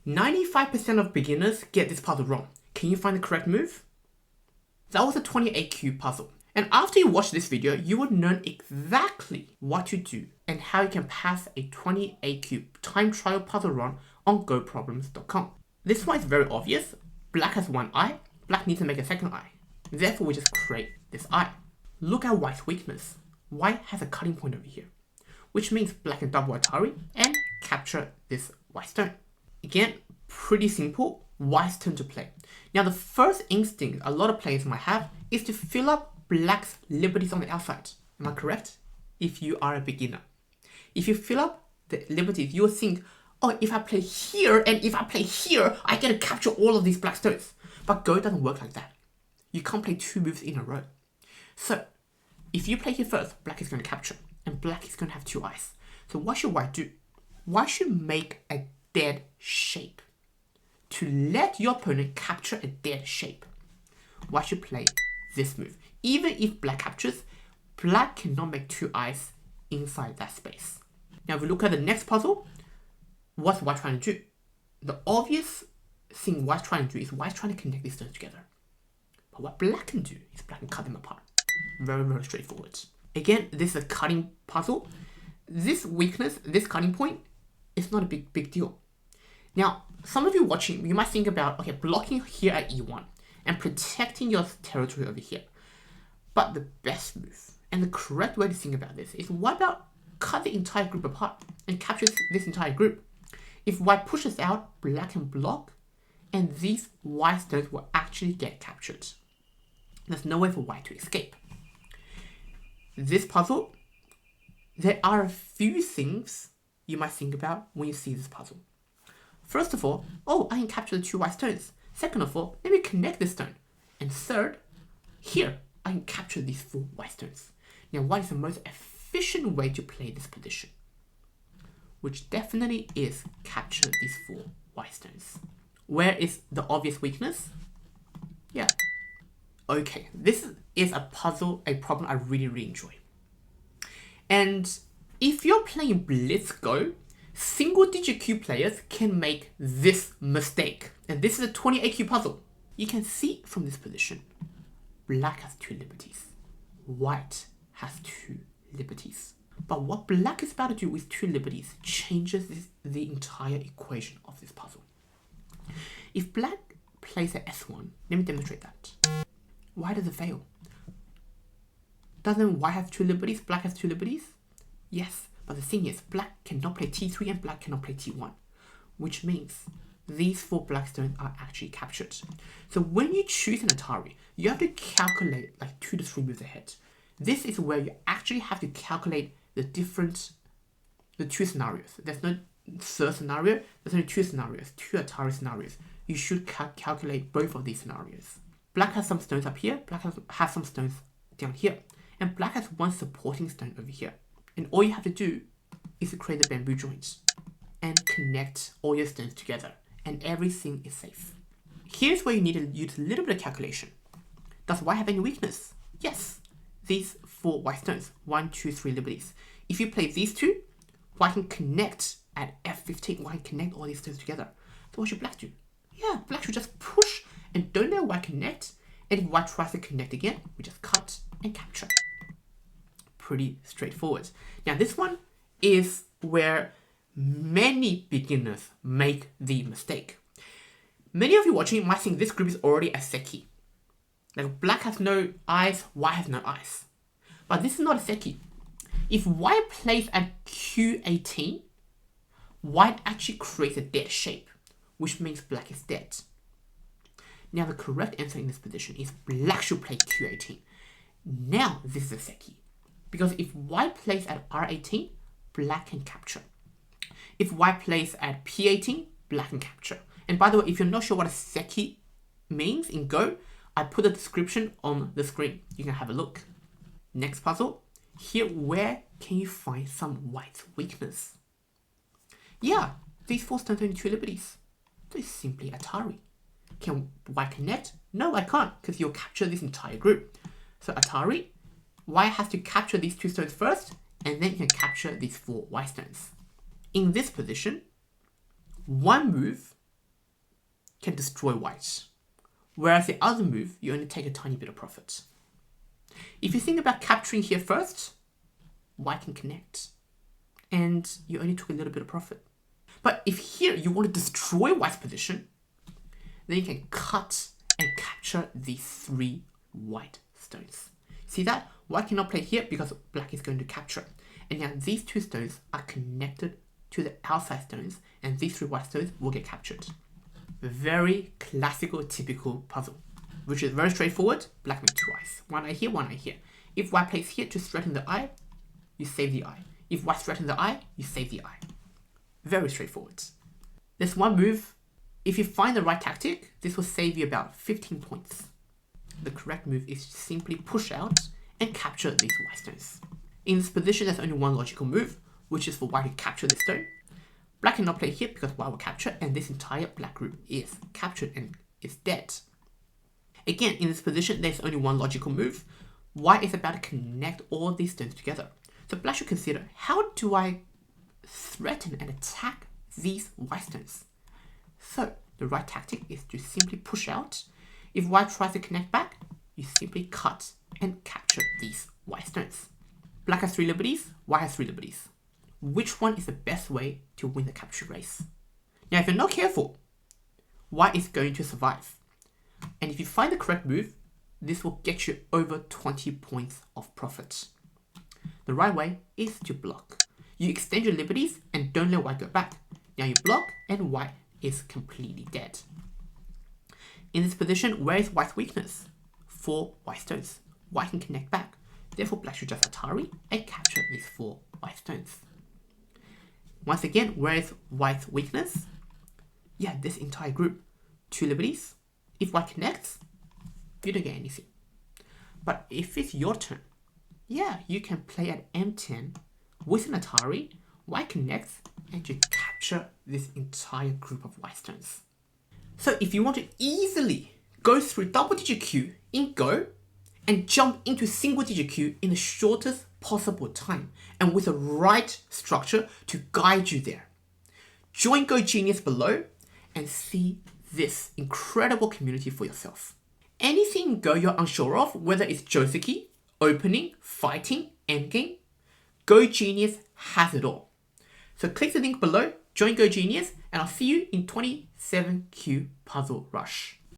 95% of beginners get this puzzle wrong. Can you find the correct move? That was a 28 cube puzzle. And after you watch this video, you will know exactly what to do and how you can pass a 28 cube time trial puzzle run on goproblems.com. This one is very obvious. Black has one eye, black needs to make a second eye. Therefore, we just create this eye. Look at white's weakness. White has a cutting point over here, which means black can double Atari and capture this white stone. Again, pretty simple, white's turn to play. Now the first instinct a lot of players might have is to fill up black's liberties on the outside. Am I correct? If you are a beginner. If you fill up the liberties, you'll think, oh, if I play here and if I play here, I get to capture all of these black stones. But Go doesn't work like that. You can't play two moves in a row. So, if you play here first, black is going to capture, and black is going to have two eyes. So what should white do? White should make a dead shape. To let your opponent capture a dead shape, white should play this move. Even if black captures, black cannot make two eyes inside that space. Now if we look at the next puzzle, what's white trying to do? The obvious thing white's trying to do is white's trying to connect these stones together. But what black can do is black can cut them apart. Very, very straightforward. Again, this is a cutting puzzle. This weakness, this cutting point, is not a big deal. Now, some of you watching, you might think about, okay, blocking here at E1 and protecting your territory over here. But the best move and the correct way to think about this is what about cut the entire group apart and capture this entire group? If white pushes out, black can block, and these white stones will actually get captured. There's no way for white to escape. This puzzle, there are a few things you might think about when you see this puzzle. First of all, oh, I can capture the two white stones. Second of all, let me connect this stone. And third, here, I can capture these four white stones. Now, what is the most efficient way to play this position? Which definitely is capture these four white stones. Where is the obvious weakness? Yeah. Okay, this is a puzzle, a problem I really enjoy. And if you're playing Blitz Go, single-digit cube players can make this mistake. And this is a 28 cube puzzle. You can see from this position, black has two liberties. White has two liberties. But what black is about to do with two liberties changes the entire equation of this puzzle. If black plays at S1, let me demonstrate that. Why does it fail? Doesn't white have two liberties, black has two liberties? Yes, but the thing is, black cannot play T3 and black cannot play T1, which means these four black stones are actually captured. So when you choose an Atari, you have to calculate like 2 to 3 moves ahead. This is where you actually have to calculate the two scenarios. There's no third scenario, there's only two scenarios, two Atari scenarios. You should calculate both of these scenarios. Black has some stones up here, black has some stones down here, and black has one supporting stone over here. And all you have to do is to create the bamboo joints and connect all your stones together, and everything is safe. Here's where you need to use a little bit of calculation. Does white have any weakness? Yes. These four white stones, 1, 2, 3 liberties. If you play these two, white can connect at F15, white can connect all these stones together. So what should black do? Yeah, black should just push and don't let white connect, and if white tries to connect again, we just cut and capture. Pretty straightforward. Now this one is where many beginners make the mistake. Many of you watching might think this group is already a seki. Like black has no eyes, white has no eyes. But this is not a seki. If white plays at Q18, white actually creates a dead shape, which means black is dead. Now the correct answer in this position is black should play Q18. Now this is a seki. Because if white plays at R18, black can capture. If white plays at P18, black can capture. And by the way, if you're not sure what a seki means in Go, I put a description on the screen. You can have a look. Next puzzle. Here, where can you find some white weakness? Yeah, these four stones are only two liberties. So it's simply Atari. Can white connect? No, I can't, because you'll capture this entire group. So Atari, white has to capture these two stones first, and then you can capture these four white stones. In this position, one move can destroy white, whereas the other move, you only take a tiny bit of profit. If you think about capturing here first, white can connect, and you only took a little bit of profit. But if here you want to destroy white's position, then you can cut and capture these 3 white stones. See that? White cannot play here because black is going to capture. And now these 2 stones are connected to the outside stones, and these 3 white stones will get captured. Very classical, typical puzzle, which is very straightforward. Black makes 2 eyes. 1 eye here, 1 eye here. If white plays here to threaten the eye, you save the eye. If white threatens the eye, you save the eye. Very straightforward. There's one move. If you find the right tactic, this will save you about 15 points. The correct move is to simply push out and capture these white stones. In this position, there's only one logical move, which is for white to capture this stone. Black cannot play here because white will capture, and this entire black group is captured and is dead. Again, in this position, there's only one logical move. White is about to connect all these stones together. So black should consider, how do I threaten and attack these white stones? So the right tactic is to simply push out. If white tries to connect back, you simply cut and capture these white stones. Black has 3 liberties, white has 3 liberties. Which one is the best way to win the capture race? Now, if you're not careful, white is going to survive. And if you find the correct move, this will get you over 20 points of profit. The right way is to block. You extend your liberties and don't let white go back. Now you block and white is completely dead. In this position, where is white's weakness? 4 white stones. White can connect back. Therefore, black should just Atari and capture these 4 white stones. Once again, where is white's weakness? Yeah, this entire group. 2 liberties. If white connects, you don't get anything. But if it's your turn, yeah, you can play at M10 with an Atari, white connects, and you capture this entire group of white stones. So if you want to easily go through double-digit queue in Go and jump into single-digit queue in the shortest possible time and with the right structure to guide you there, join Go Genius below and see this incredible community for yourself. Anything in Go you're unsure of, whether it's Joseki, opening, fighting, endgame, Go Genius has it all. So click the link below, join Go Genius, and I'll see you in 27Q Puzzle Rush.